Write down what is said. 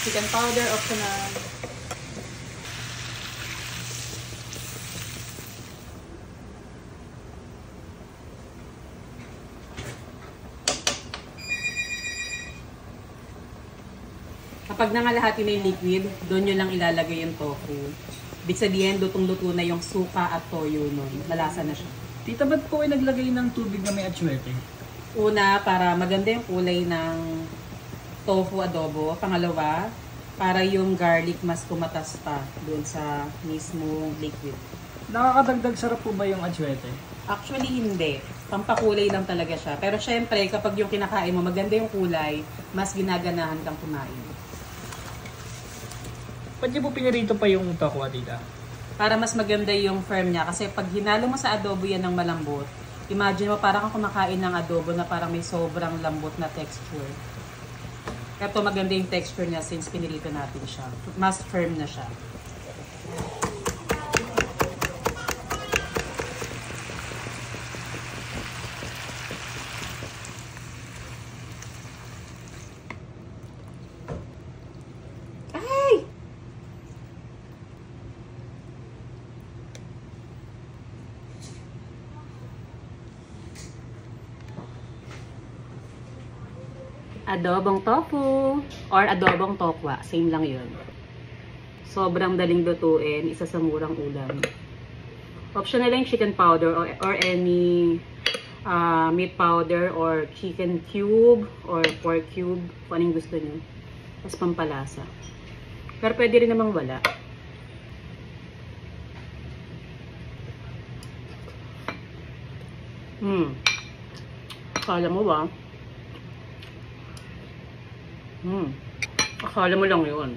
chicken powder, optional. Kapag nangalahati na yung liquid, doon nyo lang ilalagay yung tofu. Ibig sabihin, lutong-luto na yung suka at toyo nun. Malasa na siya. Tita, ba't po kayo naglagay ng tubig na may atsuete? Una, para maganda yung kulay ng tofu adobo. Pangalawa, para yung garlic mas kumatas pa doon sa mismong liquid. Nakakadagdag sarap po ba yung atsuete? Actually, hindi. Pampakulay lang talaga siya. Pero syempre, kapag yung kinakain mo maganda yung kulay, mas ginaganahan kang kumain. Ba't niyo po pinirito pa yung tokwa, tita? Para mas maganda yung firm niya. Kasi pag hinalo mo sa adobo yan ng malambot, imagine mo parang kang kumakain ng adobo na parang may sobrang lambot na texture. Ito maganda yung texture niya since pinirito natin siya. Mas firm na siya. Adobong tofu or adobong tokwa. Same lang yun. Sobrang daling lutuin. Isa sa murang ulam. Optional lang chicken powder or any meat powder or chicken cube or pork cube. Kung anong gusto nyo. Tapos pampalasa. Pero pwede rin namang wala. Akala mo ba? Akala mo lang yun.